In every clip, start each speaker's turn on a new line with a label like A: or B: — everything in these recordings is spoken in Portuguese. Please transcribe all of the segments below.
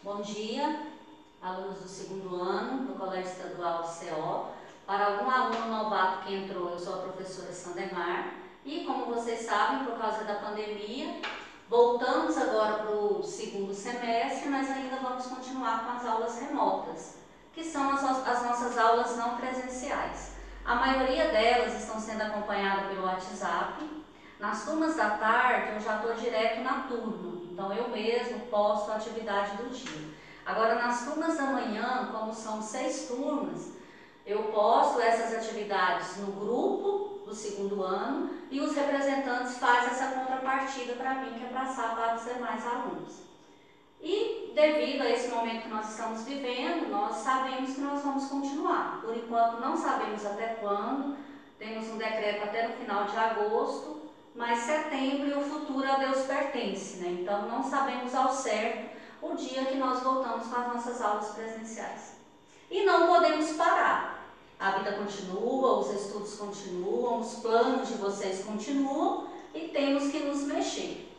A: Bom dia, alunos do segundo ano do Colégio Estadual do CO. Para algum aluno novato que entrou, eu sou a professora Sandemar e, como vocês sabem, por causa da pandemia, voltamos agora para o segundo semestre, mas ainda vamos continuar com as aulas remotas, que são as nossas aulas não presenciais. A maioria delas estão sendo acompanhadas pelo WhatsApp. Nas turmas da tarde eu já estou direto na turma, então eu mesmo posto a atividade do dia. Agora nas turmas da manhã, como são 6 turmas, eu posto essas atividades no grupo do segundo ano e os representantes fazem essa contrapartida para mim, que é passar para os demais alunos. E devido a esse momento que nós estamos vivendo, nós sabemos que nós vamos continuar. Por enquanto não sabemos até quando, temos um decreto até no final de agosto, mas setembro e o futuro a Deus pertence, né? Então não sabemos ao certo o dia que nós voltamos com as nossas aulas presenciais. E não podemos parar. A vida continua, os estudos continuam, os planos de vocês continuam e temos que nos mexer.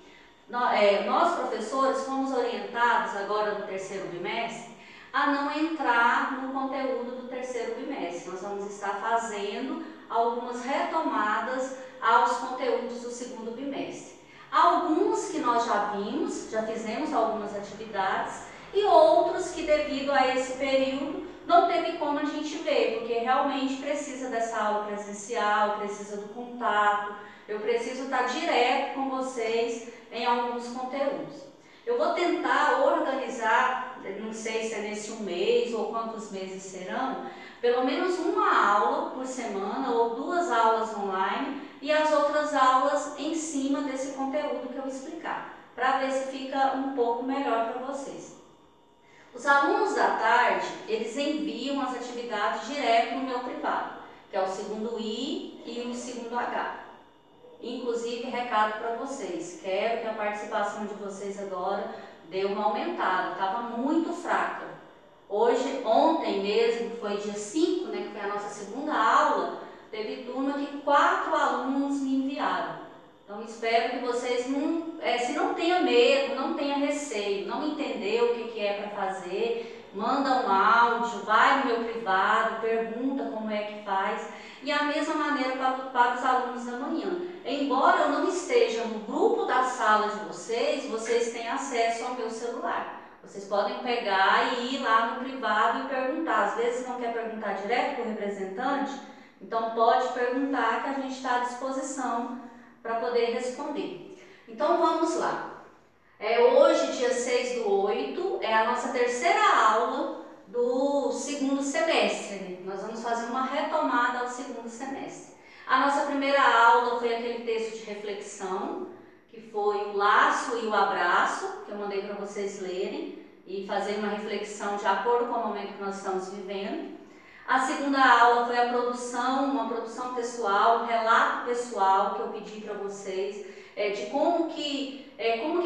A: Nós professores fomos orientados agora no terceiro bimestre a não entrar no conteúdo do terceiro bimestre. Nós vamos estar fazendo algumas retomadas aos conteúdos do segundo bimestre. Alguns que nós já vimos, já fizemos algumas atividades, e outros que devido a esse período não teve como a gente ver, porque realmente precisa dessa aula presencial, precisa do contato, eu preciso estar direto com vocês em alguns conteúdos. Eu vou tentar organizar, não sei se é nesse um mês ou quantos meses serão, pelo menos uma aula por semana ou 2 aulas online e as outras aulas em cima desse conteúdo que eu explicar, para ver se fica um pouco melhor para vocês. Os alunos da tarde, eles enviam as atividades direto no meu privado, que é o segundo I e o segundo H. Inclusive, recado para vocês, quero que a participação de vocês agora dê uma aumentada, estava muito fraca. Ontem mesmo, que foi dia 5, né, que foi a nossa segunda aula, teve turma que 4 alunos me enviaram. Então, espero que vocês, se não tenha medo, não tenha receio, não entendeu o que é para fazer, manda um áudio, vai no meu privado, pergunta como é que faz. E a mesma maneira para os alunos da manhã. Embora eu não esteja no grupo da sala de vocês têm acesso ao meu celular. Vocês podem pegar e ir lá no privado e perguntar. Às vezes não quer perguntar direto para o representante, então pode perguntar que a gente está à disposição para poder responder. Então vamos lá. Hoje, dia 6/8, é a nossa terceira aula do segundo semestre, né? Nós vamos fazer uma retomada ao segundo semestre. A nossa primeira aula foi aquele texto de reflexão, que foi o laço e o abraço, que eu mandei para vocês lerem e fazer uma reflexão de acordo com o momento que nós estamos vivendo. A segunda aula foi a produção, uma produção textual, um relato pessoal que eu pedi para vocês, de como que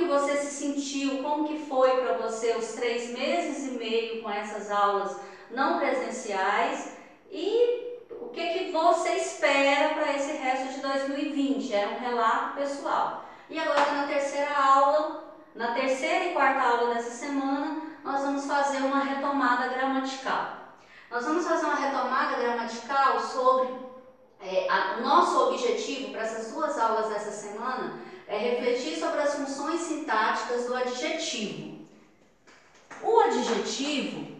A: você se sentiu, como que foi para você os 3 meses e meio com essas aulas não presenciais e o que você espera para esse resto de 2020, era um relato pessoal. E agora na terceira aula, na terceira e quarta aula dessa semana, nós vamos fazer uma retomada gramatical. Nós vamos fazer uma retomada gramatical sobre o nosso objetivo para essas 2 aulas dessa semana é refletir sobre as funções sintáticas do adjetivo. O adjetivo,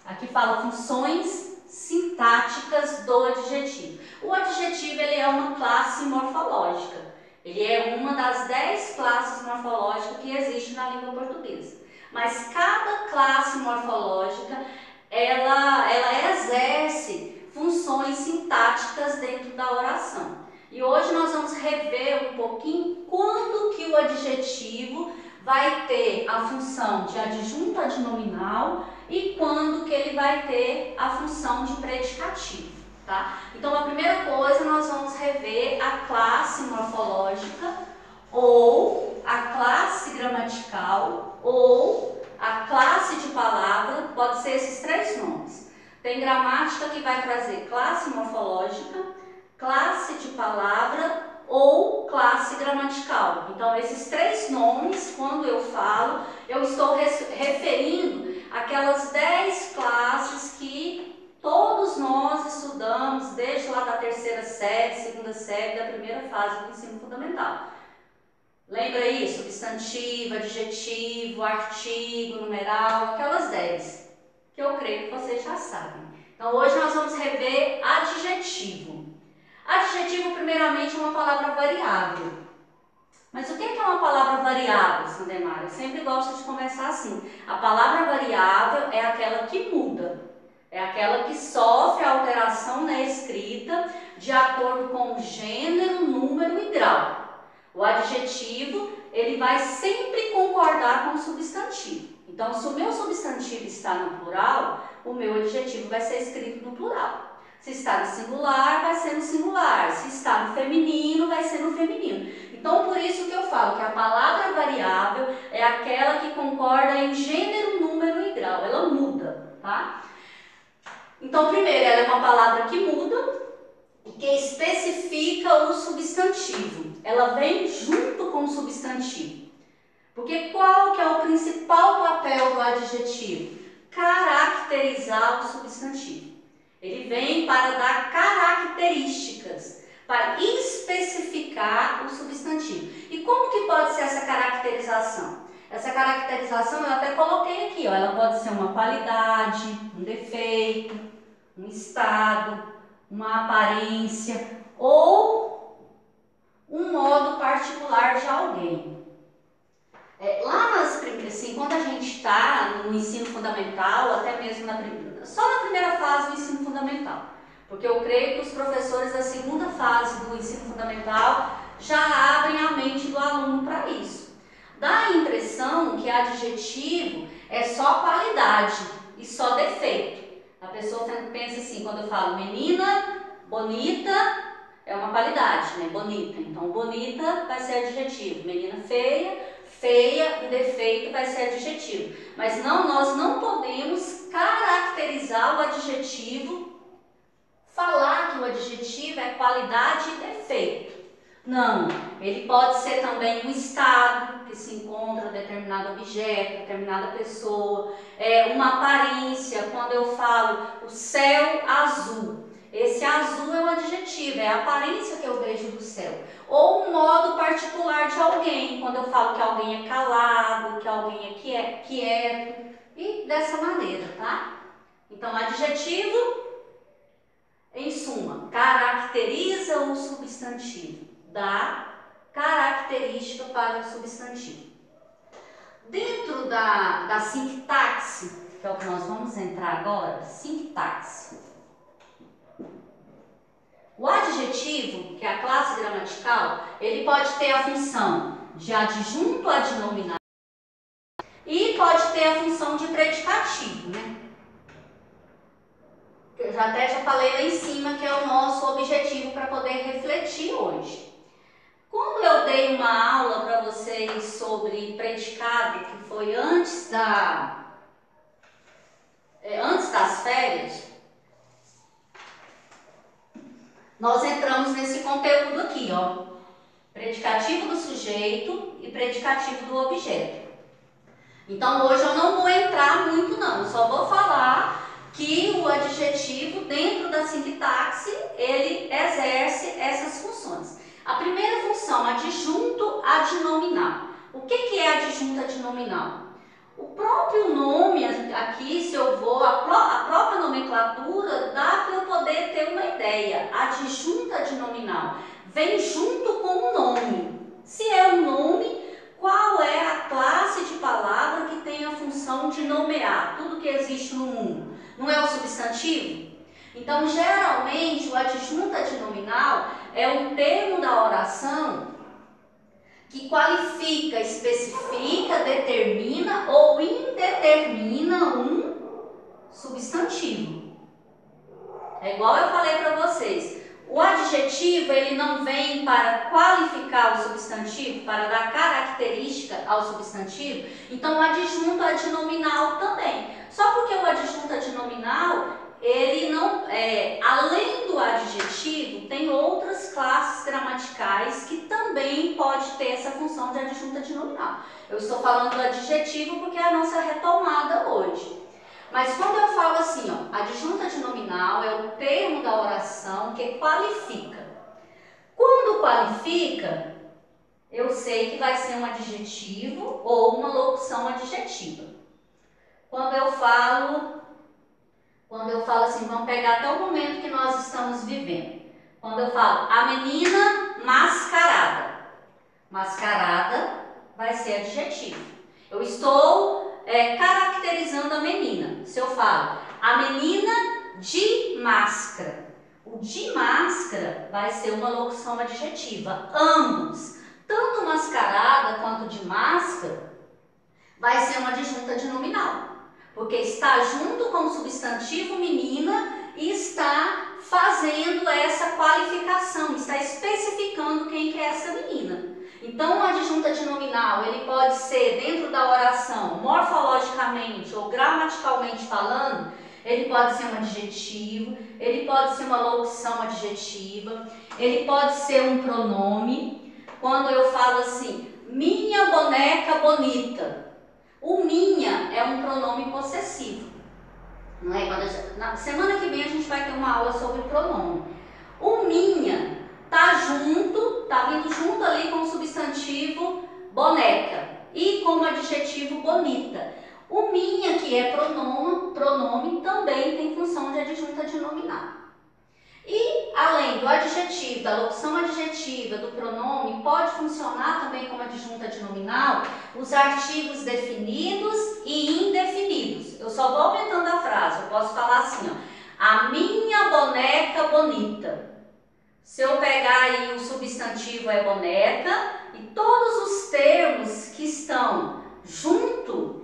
A: aqui fala funções sintáticas do adjetivo. O adjetivo ele é uma classe morfológica. Ele é uma das 10 classes morfológicas que existe na língua portuguesa. Mas cada classe morfológica ela exerce funções sintáticas dentro da oração. E hoje nós vamos rever um pouquinho quando que o adjetivo vai ter a função de adjunto adnominal e quando que ele vai ter a função de predicativo, tá? Então, a primeira coisa, nós vamos rever a classe morfológica ou a classe gramatical ou a classe de palavra, pode ser esses 3 nomes. Tem gramática que vai trazer classe morfológica, classe de palavra ou classe gramatical. Então, esses 3 10 nomes, quando eu falo, eu estou referindo aquelas 10 classes que todos nós estudamos desde lá da terceira série, segunda série, da primeira fase do ensino fundamental. Lembra aí? Substantivo, adjetivo, artigo, numeral, aquelas 10, que eu creio que vocês já sabem. Então, hoje nós vamos rever adjetivo. Adjetivo, primeiramente, é uma palavra variável. Mas o que é uma palavra variável, Sandemar? Eu sempre gosto de começar assim. A palavra variável é aquela que muda. É aquela que sofre alteração na escrita de acordo com o gênero, número e grau. O adjetivo, ele vai sempre concordar com o substantivo. Então, se o meu substantivo está no plural, o meu adjetivo vai ser escrito no plural. Se está no singular, vai ser no singular. Se está no feminino, vai ser no feminino. Então, por isso que eu falo que a palavra variável é aquela que concorda em gênero, número e grau. Ela muda, tá? Então, primeiro, ela é uma palavra que muda e que especifica o substantivo. Ela vem junto com o substantivo. Porque qual que é o principal papel do adjetivo? Caracterizar o substantivo. Ele vem para dar características, para especificar o substantivo. E como que pode ser essa caracterização? Essa caracterização eu até coloquei aqui, ó. Ela pode ser uma qualidade, um defeito, um estado, uma aparência ou um modo particular de alguém. Lá assim, quando a gente está no ensino fundamental, até mesmo só na primeira fase do ensino fundamental, porque eu creio que os professores da segunda fase do ensino fundamental já abrem a mente do aluno para isso. Dá a impressão que adjetivo é só qualidade e só defeito. A pessoa pensa assim, quando eu falo menina bonita, é uma qualidade, né? Bonita. Então, bonita vai ser adjetivo. Menina feia, feia e defeito vai ser adjetivo. Mas não, nós não podemos caracterizar o adjetivo, falar que o adjetivo é qualidade e defeito. Não, ele pode ser também um estado que se encontra determinado objeto, determinada pessoa, uma aparência. Quando eu falo o céu azul, esse azul é um adjetivo, é a aparência que eu vejo do céu. Ou um modo particular de alguém, quando eu falo que alguém é calado, que alguém é quieto, e dessa maneira, tá? Então, adjetivo, em suma, caracteriza o substantivo, dá característica para o substantivo. Dentro da sintaxe, que é o que nós vamos entrar agora, sintaxe. O adjetivo, que é a classe gramatical, ele pode ter a função de adjunto adnominal e pode ter a função de predicativo, né? Eu já falei lá em cima que é o nosso objetivo para poder refletir hoje. Quando eu dei uma aula para vocês sobre predicado, que foi antes das férias, nós entramos nesse conteúdo aqui, ó. Predicativo do sujeito e predicativo do objeto. Então, hoje eu não vou entrar muito não, eu só vou falar que o adjetivo, dentro da sintaxe, ele exerce essas funções. A primeira função, adjunto adnominal. O que é adjunto adnominal? O próprio nome aqui, se eu vou, a própria nomenclatura, dá para eu poder ter uma ideia. Adjunto adnominal vem junto com o nome. Se é um nome, qual é a classe de palavra que tem a função de nomear tudo que existe no mundo? Não é o substantivo? Então, geralmente, o adjunto adnominal é um termo da oração que qualifica, especifica, determina ou indetermina um substantivo. É igual eu falei para vocês. O adjetivo, ele não vem para qualificar o substantivo, para dar característica ao substantivo. Então, o adjunto adnominal também. Só porque o adjunto adnominal, ele não, além do adjetivo, tem outras classes gramaticais que também pode ter essa função de adjunta de nominal. Eu estou falando do adjetivo porque é a nossa retomada hoje. Mas quando eu falo assim, ó, adjunta de nominal é o termo da oração que qualifica. Quando qualifica, eu sei que vai ser um adjetivo ou uma locução adjetiva. Quando eu falo assim, vamos pegar até o momento que nós estamos vivendo. Quando eu falo a menina mascarada. Mascarada vai ser adjetivo. Eu estou caracterizando a menina. Se eu falo a menina de máscara, o de máscara vai ser uma locução adjetiva. Ambos, tanto mascarada quanto de máscara, vai ser uma adjunta de nominal. Porque está junto com o substantivo menina e está fazendo essa qualificação, está especificando quem que é essa menina. Então, o adjunta de nominal, ele pode ser dentro da oração, morfologicamente ou gramaticalmente falando, ele pode ser um adjetivo, ele pode ser uma locução adjetiva, ele pode ser um pronome. Quando eu falo assim, minha boneca bonita, o minha é um pronome possessivo. Não é? Na semana que vem a gente vai ter uma aula sobre pronome. O minha tá junto, tá vindo junto ali com o substantivo boneca e com o adjetivo bonita. O minha, que é pronome, também tem função de adjunta de nominal. E além do adjetivo, da locução adjetiva, do pronome, pode funcionar também como adjunta de nominal os artigos definidos e indefinidos. Eu só vou aumentando a frase, eu posso falar assim, ó, a minha boneca bonita. Se eu pegar aí o substantivo é boneca e todos os termos que estão junto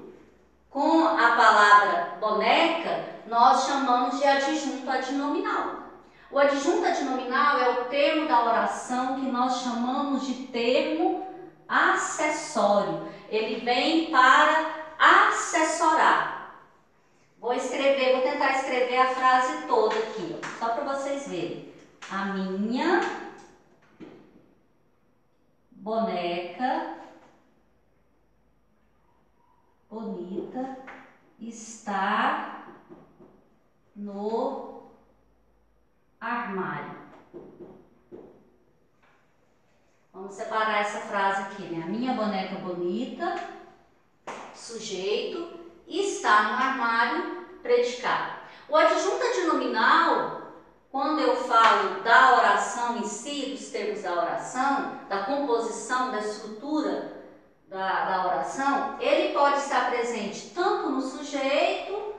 A: com a palavra boneca, nós chamamos de adjunto adnominal. O adjunto adnominal é o termo da oração que nós chamamos de termo acessório. Ele vem para assessorar. Vou tentar escrever a frase toda aqui, ó, só para vocês verem. A minha boneca bonita está no armário. Vamos separar essa frase aqui, né? A minha boneca bonita, sujeito, está no armário, predicado. O adjunto adnominal, quando eu falo da oração em si, dos termos da oração, da composição, da estrutura da oração, ele pode estar presente tanto no sujeito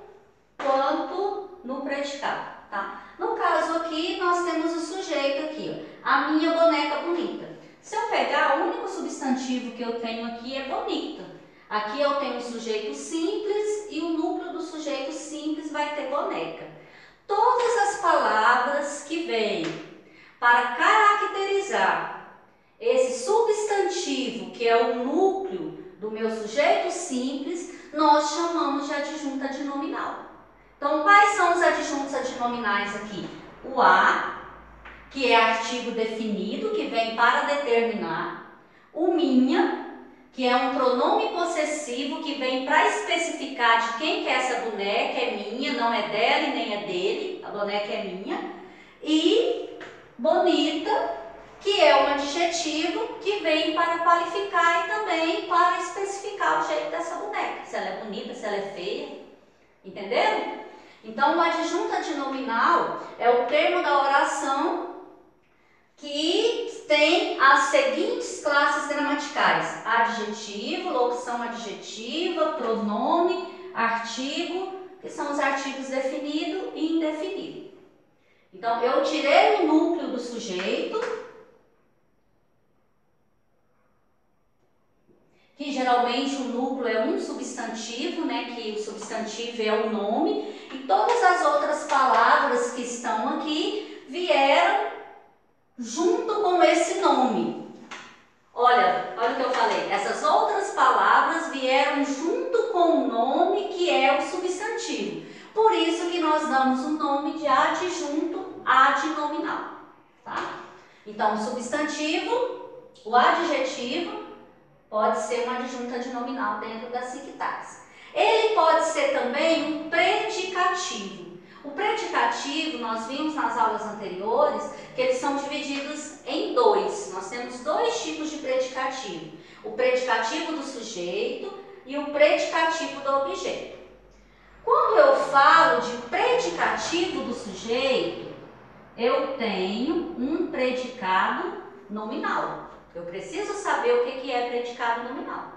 A: quanto no predicado, tá? No caso aqui, nós temos o sujeito aqui, ó, a minha boneca bonita. Se eu pegar, o único substantivo que eu tenho aqui é bonita. Aqui eu tenho o sujeito simples e o núcleo do sujeito simples vai ter boneca. Todas as palavras que vêm para caracterizar esse substantivo, que é o núcleo do meu sujeito simples, nós chamamos de adjunta adnominal. Então, quais são os adjuntos adnominais aqui? O a, que é artigo definido, que vem para determinar. O minha, que é um pronome possessivo, que vem para especificar de quem que é essa boneca, é minha, não é dela e nem é dele, a boneca é minha. E bonita, que é um adjetivo que vem para qualificar e também para especificar o jeito dessa boneca, se ela é bonita, se ela é feia, entenderam? Então, o adjunto adnominal é o termo da oração que tem as seguintes classes gramaticais: adjetivo, locução adjetiva, pronome, artigo, que são os artigos definido e indefinido. Então, eu tirei o núcleo do sujeito, que geralmente o núcleo é um substantivo, né, que o substantivo é o nome, e todas as outras palavras que estão aqui vieram junto com esse nome. Olha o que eu falei, essas outras palavras vieram junto com o nome que é o substantivo. Por isso que nós damos damos o nome de adjunto adnominal, tá? Então, o substantivo, o adjetivo, pode ser uma adjunta adnominal dentro da sintaxe. Ele pode ser também um predicativo. O predicativo, nós vimos nas aulas anteriores, que eles são divididos em dois. Nós temos dois tipos de predicativo. O predicativo do sujeito e o predicativo do objeto. Quando eu falo de predicativo do sujeito, eu tenho um predicado nominal. Eu preciso saber o que é predicado nominal.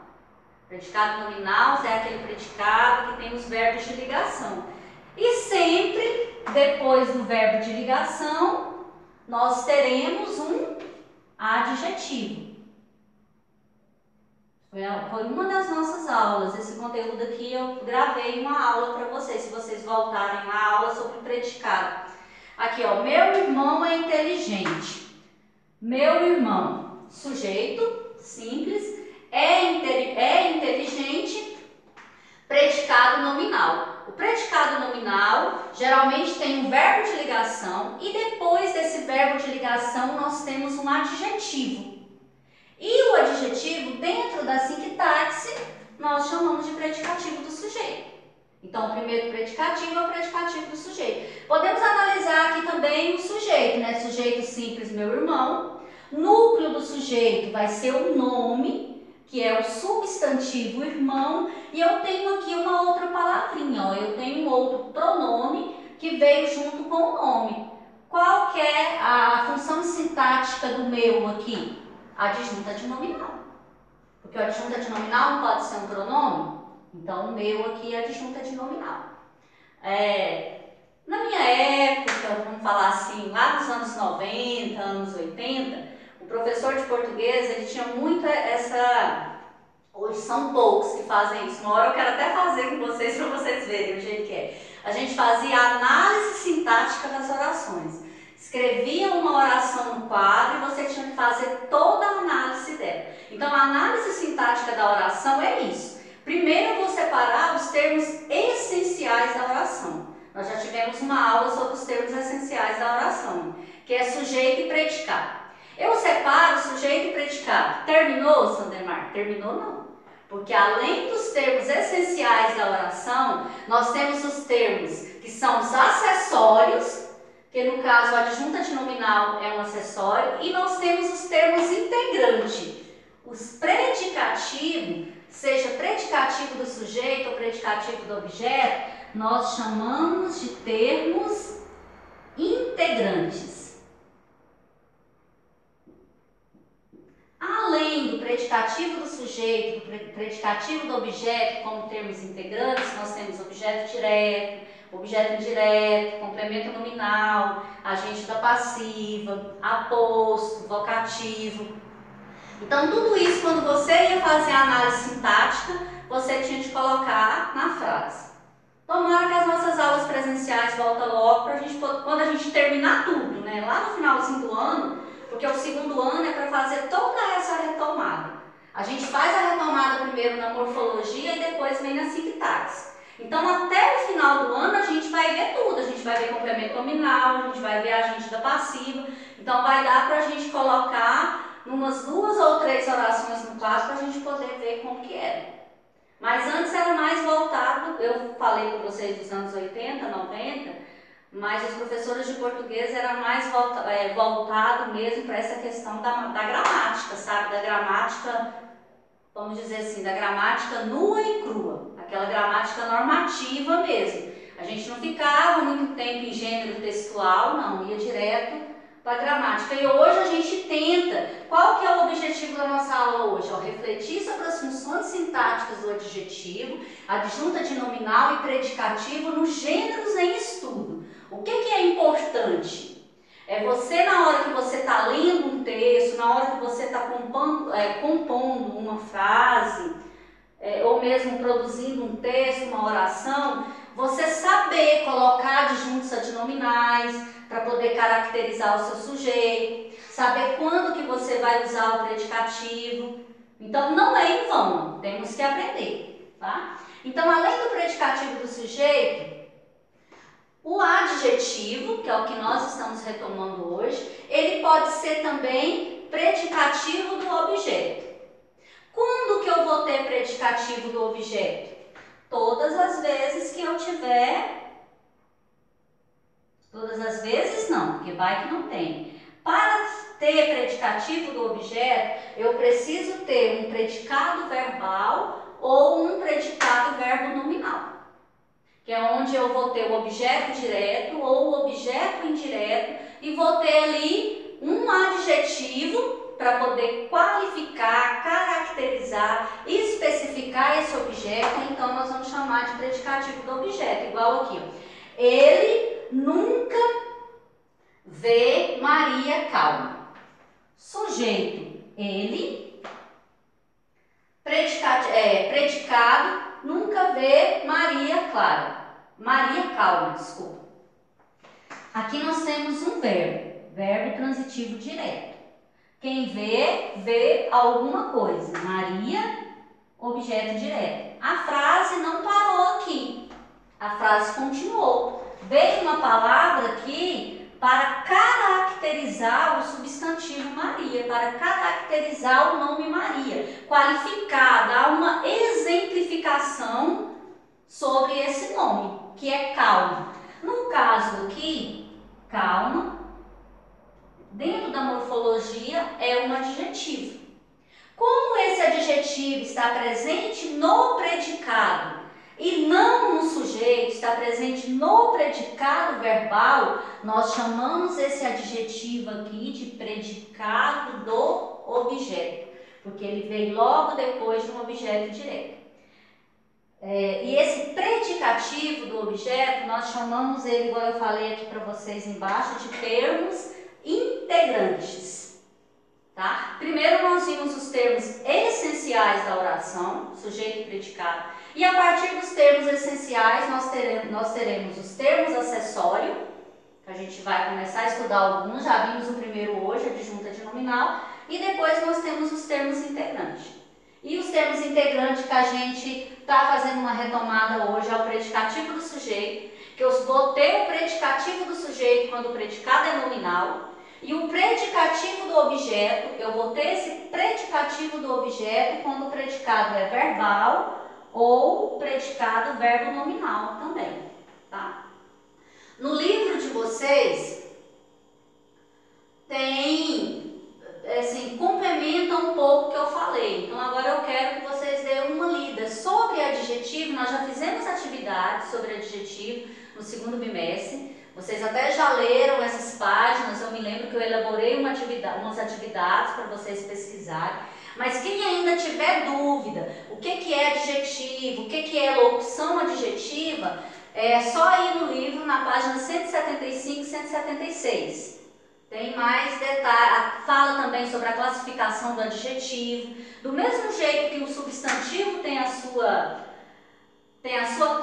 A: Predicado nominal é aquele predicado que tem os verbos de ligação. E sempre, depois do verbo de ligação, nós teremos um adjetivo. Foi uma das nossas aulas. Esse conteúdo aqui eu gravei uma aula para vocês, se vocês voltarem à aula sobre predicado. Aqui, ó, meu irmão é inteligente. Meu irmão, sujeito, simples, é inteligente, predicado nominal. O predicado nominal geralmente tem um verbo de ligação e depois desse verbo de ligação nós temos um adjetivo. E o adjetivo, dentro da sintaxe, nós chamamos de predicativo do sujeito. Então, o primeiro predicativo é o predicativo do sujeito. Podemos analisar aqui também o sujeito, né? Sujeito simples, meu irmão. Núcleo do sujeito vai ser o nome, que é o substantivo irmão. E eu tenho aqui uma outra palavrinha, ó. Eu tenho um outro pronome que veio junto com o nome. Qual que é a função sintática do meu aqui? Adjunta adnominal. Porque o adjunta adnominal não pode ser um pronome. Então, o meu aqui é adjunta adnominal. Na minha época, vamos falar assim, lá nos anos 90, anos 80, o professor de português, ele tinha muito essa... Hoje são poucos que fazem isso. Uma hora eu quero até fazer com vocês, para vocês verem o jeito que é. A gente fazia análise sintática das orações. Escrevia uma oração no quadro e você tinha que fazer toda a análise dela. Então, a análise sintática da oração é isso. Primeiro, eu vou separar os termos essenciais da oração. Nós já tivemos uma aula sobre os termos essenciais da oração, que é sujeito e predicado. Eu separo sujeito e predicado. Terminou, Sandemar? Terminou não. Porque além dos termos essenciais da oração, nós temos os termos que são os acessórios, que no caso o adjunto adnominal é um acessório, e nós temos os termos integrantes. Os predicativos, seja predicativo do sujeito ou predicativo do objeto, nós chamamos de termos integrantes. Além do predicativo do sujeito, do predicativo do objeto como termos integrantes, nós temos objeto direto, objeto indireto, complemento nominal, agente da passiva, aposto, vocativo. Então, tudo isso, quando você ia fazer a análise sintática, você tinha de colocar na frase. Tomara que as nossas aulas presenciais voltem logo, pra gente, quando a gente terminar tudo, né? Lá no finalzinho do ano, porque o segundo ano é para fazer toda essa retomada. A gente faz a retomada primeiro na morfologia e depois vem na sintaxe. Então, até o final do ano, a gente vai ver tudo. A gente vai ver complemento nominal, a gente vai ver agente da passiva. Então, vai dar para a gente colocar umas 2 ou 3 orações no quadro para a gente poder ver como que era. Mas antes era mais voltado, eu falei com vocês dos anos 80, 90, mas os professores de português eram mais voltados mesmo para essa questão da gramática, sabe? Da gramática, vamos dizer assim, da gramática nua e crua, aquela gramática normativa mesmo. A gente não ficava muito tempo em gênero textual, não, ia direto para a gramática. E hoje a gente tenta, qual que é o objetivo da nossa aula hoje? Refletir sobre as funções sintáticas do adjetivo, adjunta adnominal e predicativo nos gêneros em estudo. O que é importante? É você, na hora que você está lendo um texto, na hora que você está compondo uma frase, ou mesmo produzindo um texto, uma oração, você saber colocar adjuntos adnominais para poder caracterizar o seu sujeito, saber quando que você vai usar o predicativo. Então, não é em vão, temos que aprender, tá? Então, além do predicativo do sujeito, O adjetivo, que é o que nós estamos retomando hoje, ele pode ser também predicativo do objeto. Quando que eu vou ter predicativo do objeto? Todas as vezes que eu tiver... Todas as vezes não, porque vai que não tem. Para ter predicativo do objeto, eu preciso ter um predicado verbal ou um predicado verbo nominal, que é onde eu vou ter o objeto direto ou o objeto indireto e vou ter ali um adjetivo para poder qualificar, caracterizar, especificar esse objeto. Então nós vamos chamar de predicativo do objeto, igual aqui, ó. Ele nunca vê Maria calma. Sujeito, ele. Predicado, nunca vê Maria clara. Maria calma, desculpa. Aqui nós temos um verbo transitivo direto. Quem vê, vê alguma coisa. Maria, objeto direto. A frase não parou aqui. A frase continuou. Veio uma palavra aqui para caracterizar o substantivo Maria, para caracterizar o nome Maria, qualificar, dar uma exemplificação sobre esse nome, que é calma. No caso aqui, calma, dentro da morfologia, é um adjetivo. Como esse adjetivo está presente no predicado e não no sujeito, está presente no predicado verbal, nós chamamos esse adjetivo aqui de predicado do objeto, porque ele veio logo depois de um objeto direto. E esse predicativo do objeto, nós chamamos ele, igual eu falei aqui para vocês embaixo, de termos integrantes. Tá? Primeiro nós vimos os termos essenciais da oração, sujeito e predicado, e a partir dos termos essenciais nós teremos os termos acessórios, que a gente vai começar a estudar alguns, já vimos o primeiro hoje, a disjunta de nominal, e depois nós temos os termos integrantes. E os termos integrantes que a gente está fazendo uma retomada hoje é o predicativo do sujeito, que eu vou ter o predicativo do sujeito quando o predicado é nominal, e o predicativo do objeto, eu vou ter esse predicativo do objeto quando o predicado é verbal ou predicado verbo nominal também, tá? No livro de vocês tem, assim, complementa um pouco o que eu falei. Então agora eu quero que vocês deem uma lida sobre adjetivo. Nós já fizemos atividades sobre adjetivo no segundo bimestre. Vocês até já leram essas páginas, eu me lembro que eu elaborei umas atividades para vocês pesquisarem. Mas quem ainda tiver dúvida, o que é adjetivo, o que é locução adjetiva, é só ir no livro na página 175 e 176. Tem mais detalhes, fala também sobre a classificação do adjetivo. Do mesmo jeito que o substantivo tem a sua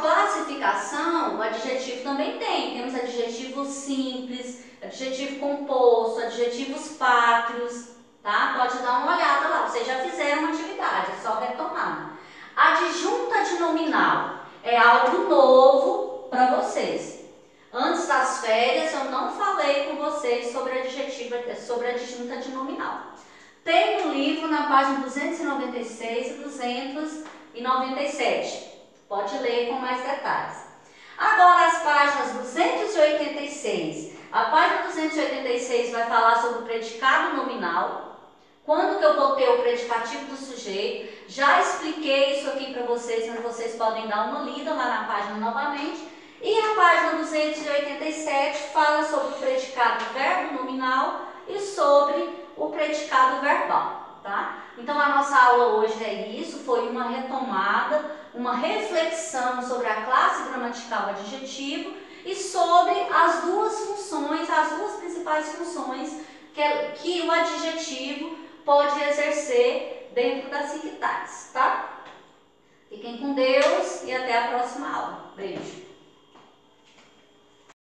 A: classificação, o adjetivo também tem. Temos adjetivos simples, adjetivo composto, adjetivos pátrios, tá? Pode dar uma olhada lá, vocês já fizeram uma atividade, é só retomar. Adjunta de nominal é algo novo para vocês. Antes das férias eu não falei com vocês sobre adjunta de nominal. Tem no livro na página 296 e 297. Pode ler com mais detalhes. Agora as páginas 286. A página 286 vai falar sobre o predicado nominal. Quando que eu vou ter o predicativo do sujeito. Já expliquei isso aqui para vocês, mas vocês podem dar uma lida lá na página novamente. E a página 287 fala sobre o predicado verbo nominal e sobre o predicado verbal, tá? Então a nossa aula hoje é isso, foi uma retomada, uma reflexão sobre a classe gramatical adjetivo e sobre as duas funções, as duas principais funções que o adjetivo pode exercer dentro das sintaxes, tá? Fiquem com Deus e até a próxima aula. Beijo!